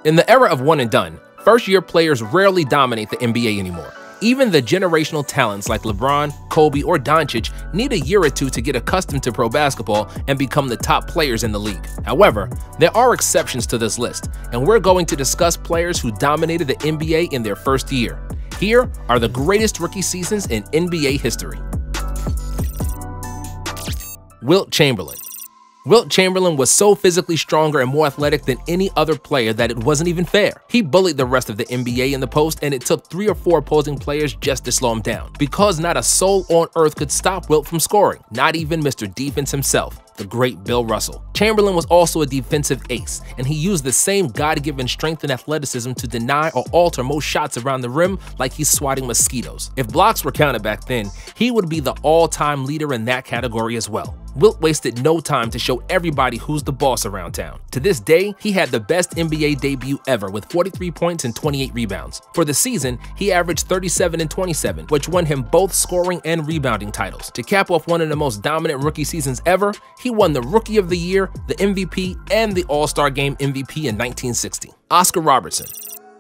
In the era of one and done, first-year players rarely dominate the NBA anymore. Even the generational talents like Lebron, Kobe, or Doncic need a year or two to get accustomed to pro basketball and become the top players in the league. However, there are exceptions to this list, and we're going to discuss players who dominated the NBA in their first year. Here are the greatest rookie seasons in NBA history. Wilt Chamberlain. Wilt Chamberlain was so physically stronger and more athletic than any other player that it wasn't even fair. He bullied the rest of the NBA in the post, and it took 3 or 4 opposing players just to slow him down, because not a soul on earth could stop Wilt from scoring, not even Mr. Defense himself, the great Bill Russell. Chamberlain was also a defensive ace, and he used the same God-given strength and athleticism to deny or alter most shots around the rim like he's swatting mosquitoes. If blocks were counted back then, he would be the all-time leader in that category as well. Wilt wasted no time to show everybody who's the boss around town. To this day, he had the best NBA debut ever with 43 points and 28 rebounds. For the season, he averaged 37 and 27, which won him both scoring and rebounding titles. To cap off one of the most dominant rookie seasons ever, he won the Rookie of the Year, the MVP, and the All-Star Game MVP in 1960. Oscar Robertson.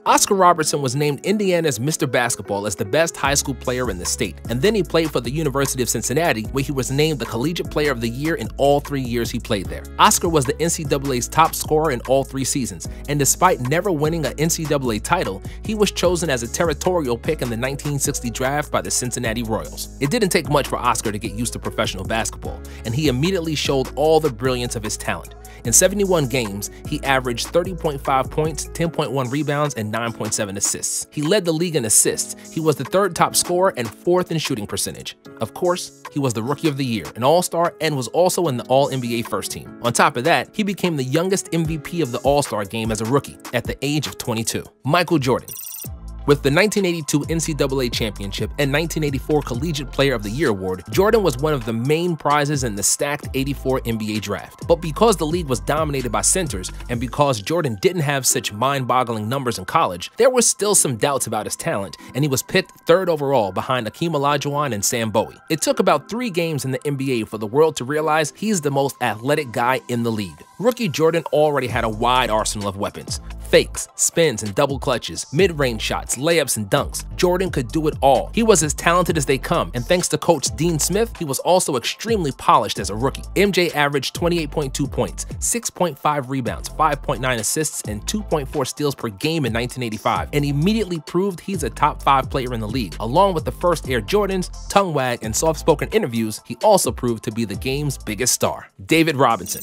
Oscar Robertson was named Indiana's Mr. Basketball as the best high school player in the state, and then he played for the University of Cincinnati, where he was named the Collegiate Player of the Year in all 3 years he played there. Oscar was the NCAA's top scorer in all 3 seasons, and despite never winning an NCAA title, he was chosen as a territorial pick in the 1960 draft by the Cincinnati Royals. It didn't take much for Oscar to get used to professional basketball, and he immediately showed all the brilliance of his talent. In 71 games, he averaged 30.5 points, 10.1 rebounds, and 9.7 assists. He led the league in assists. He was the 3rd top scorer and 4th in shooting percentage. Of course, he was the Rookie of the Year, an All-Star, and was also in the All-NBA first team. On top of that, he became the youngest MVP of the All-Star game as a rookie at the age of 22. Michael Jordan. With the 1982 NCAA Championship and 1984 Collegiate Player of the Year award, Jordan was one of the main prizes in the stacked '84 NBA draft. But because the league was dominated by centers, and because Jordan didn't have such mind-boggling numbers in college, there were still some doubts about his talent, and he was picked 3rd overall behind Akeem Olajuwon and Sam Bowie. It took about 3 games in the NBA for the world to realize he's the most athletic guy in the league. Rookie Jordan already had a wide arsenal of weapons. Fakes, spins, and double clutches, mid-range shots, layups, and dunks. Jordan could do it all. He was as talented as they come, and thanks to Coach Dean Smith, he was also extremely polished as a rookie. MJ averaged 28.2 points, 6.5 rebounds, 5.9 assists, and 2.4 steals per game in 1985, and immediately proved he's a top 5 player in the league. Along with the first Air Jordans, tongue wag, and soft-spoken interviews, he also proved to be the game's biggest star. David Robinson.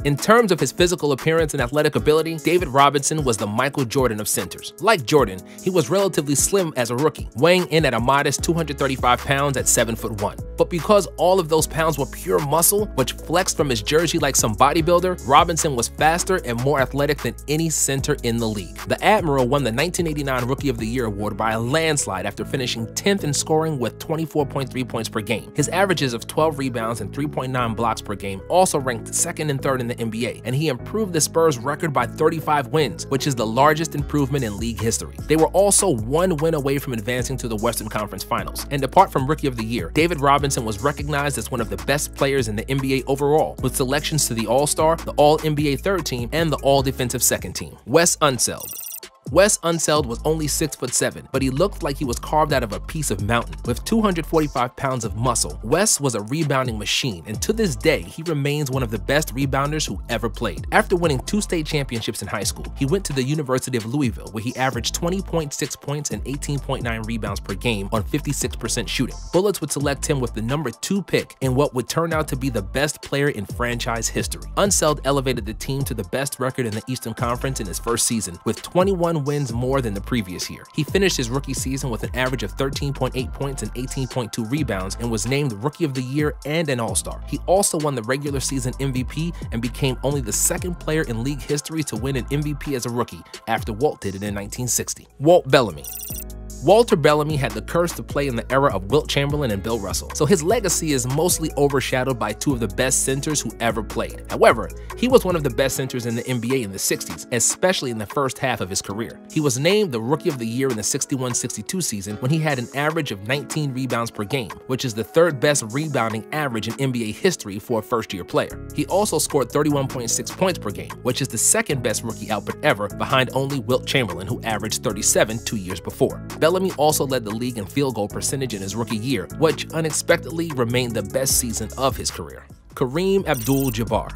In terms of his physical appearance and athletic ability, David Robinson was the Michael Jordan of centers. Like Jordan, he was relatively slim as a rookie, weighing in at a modest 235 pounds at 7'1". But because all of those pounds were pure muscle, which flexed from his jersey like some bodybuilder, Robinson was faster and more athletic than any center in the league. The Admiral won the 1989 Rookie of the Year award by a landslide after finishing 10th in scoring with 24.3 points per game. His averages of 12 rebounds and 3.9 blocks per game also ranked 2nd and 3rd in the NBA, and he improved the Spurs' record by 35 wins, which is the largest improvement in league history. They were also 1 win away from advancing to the Western Conference Finals, and apart from Rookie of the Year, David Robinson was recognized as one of the best players in the NBA overall, with selections to the All-Star, the All-NBA 3rd team, and the All-Defensive 2nd team. Wes Unseld. Wes Unseld was only 6'7", but he looked like he was carved out of a piece of mountain. With 245 pounds of muscle, Wes was a rebounding machine, and to this day, he remains one of the best rebounders who ever played. After winning 2 state championships in high school, he went to the University of Louisville, where he averaged 20.6 points and 18.9 rebounds per game on 56% shooting. Bullets would select him with the number 2 pick in what would turn out to be the best player in franchise history. Unseld elevated the team to the best record in the Eastern Conference in his first season, with 21 wins more than the previous year. He finished his rookie season with an average of 13.8 points and 18.2 rebounds and was named Rookie of the Year and an All-Star. He also won the regular season MVP and became only the 2nd player in league history to win an MVP as a rookie, after Walt did it in 1960. Walt Bellamy. Walter Bellamy had the curse to play in the era of Wilt Chamberlain and Bill Russell, so his legacy is mostly overshadowed by two of the best centers who ever played. However, he was one of the best centers in the NBA in the 60s, especially in the first half of his career. He was named the Rookie of the Year in the 61-62 season when he had an average of 19 rebounds per game, which is the third best rebounding average in NBA history for a first-year player. He also scored 31.6 points per game, which is the second best rookie output ever, behind only Wilt Chamberlain, who averaged 37 2 years before. Bellamy also led the league in field goal percentage in his rookie year, which unexpectedly remained the best season of his career. KAREEM Abdul-Jabbar.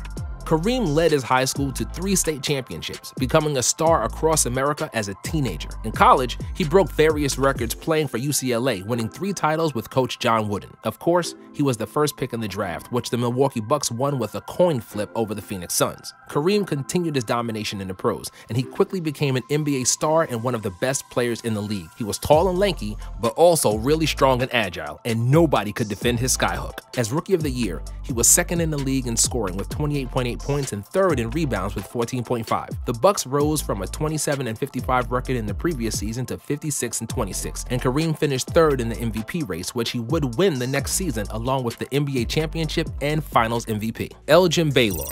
KAREEM led his high school to 3 state championships, becoming a star across America as a teenager. In college, he broke various records playing for UCLA, winning 3 titles with coach John Wooden. Of course, he was the first pick in the draft, which the Milwaukee Bucks won with a coin flip over the Phoenix Suns. KAREEM continued his domination in the pros, and he quickly became an NBA star and one of the best players in the league. He was tall and lanky, but also really strong and agile, and nobody could defend his skyhook. As Rookie of the Year, he was second in the league in scoring with 28.8 points and third in rebounds with 14.5. The Bucks rose from a 27-55 record in the previous season to 56-26, and KAREEM finished third in the MVP race, which he would win the next season along with the NBA championship and Finals MVP. Elgin Baylor.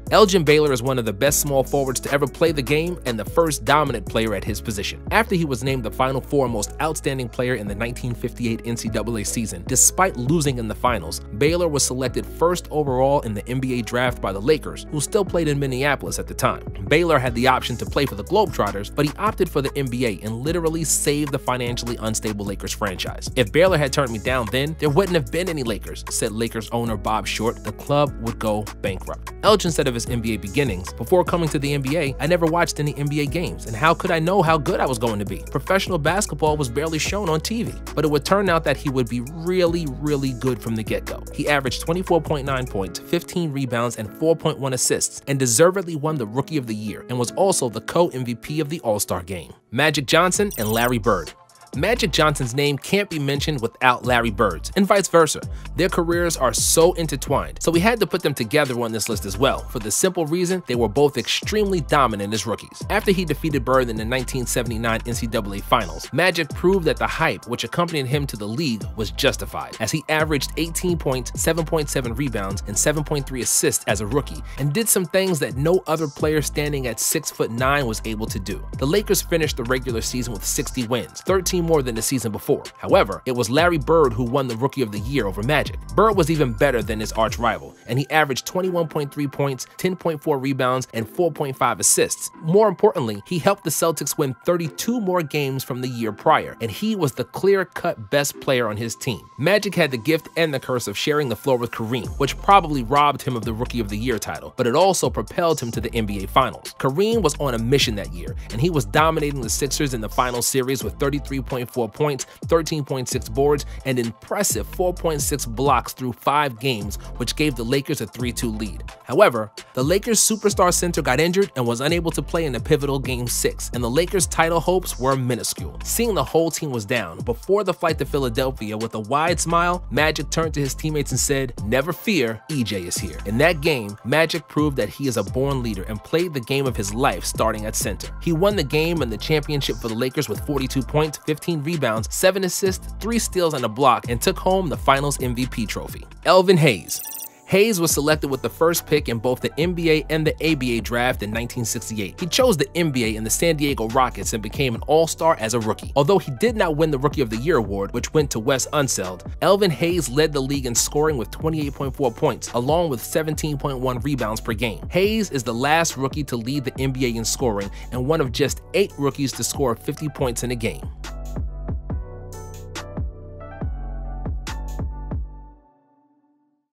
Elgin Baylor is one of the best small forwards to ever play the game and the first dominant player at his position. After he was named the Final Four most outstanding player in the 1958 NCAA season, despite losing in the finals, Baylor was selected first overall in the NBA draft by the Lakers, who still played in Minneapolis at the time. Baylor had the option to play for the Globetrotters, but he opted for the NBA and literally saved the financially unstable Lakers franchise. If Baylor had turned me down then, there wouldn't have been any Lakers, said Lakers owner Bob Short. The club would go bankrupt. Elgin said of his NBA beginnings, "Before coming to the NBA, I never watched any NBA games, and how could I know how good I was going to be? Professional basketball was barely shown on TV, but it would turn out that he would be really good from the get-go." He averaged 24.9 points, 15 rebounds, and 4.1 assists, and deservedly won the Rookie of the Year, and was also the co-MVP of the All-Star Game. Magic Johnson and Larry Bird. Magic Johnson's name can't be mentioned without Larry Bird's, and vice versa. Their careers are so intertwined, so we had to put them together on this list as well, for the simple reason they were both extremely dominant as rookies. After he defeated Bird in the 1979 NCAA Finals, Magic proved that the hype which accompanied him to the league was justified, as he averaged 18 points, 7.7 rebounds, and 7.3 assists as a rookie, and did some things that no other player standing at 6'9" was able to do. The Lakers finished the regular season with 60 wins, 13 more than the season before. However, it was Larry Bird who won the Rookie of the Year over Magic. Bird was even better than his arch rival, and he averaged 21.3 points, 10.4 rebounds, and 4.5 assists. More importantly, he helped the Celtics win 32 more games from the year prior, and he was the clear-cut best player on his team. Magic had the gift and the curse of sharing the floor with KAREEM, which probably robbed him of the Rookie of the Year title, but it also propelled him to the NBA Finals. KAREEM was on a mission that year, and he was dominating the Sixers in the final series with 33.4 points, 13.6 boards, and impressive 4.6 blocks through 5 games, which gave the Lakers a 3-2 lead. However, the Lakers' superstar center got injured and was unable to play in the pivotal Game 6, and the Lakers' title hopes were minuscule. Seeing the whole team was down, before the flight to Philadelphia, with a wide smile, Magic turned to his teammates and said, "Never fear, EJ is here." In that game, Magic proved that he is a born leader and played the game of his life starting at center. He won the game and the championship for the Lakers with 42 points, 15 rebounds, 7 assists, 3 steals, and a block, and took home the Finals MVP trophy. Elvin Hayes. Hayes was selected with the first pick in both the NBA and the ABA draft in 1968. He chose the NBA in the San Diego Rockets and became an all-star as a rookie. Although he did not win the Rookie of the Year award, which went to Wes Unseld, Elvin Hayes led the league in scoring with 28.4 points, along with 17.1 rebounds per game. Hayes is the last rookie to lead the NBA in scoring and one of just 8 rookies to score 50 points in a game.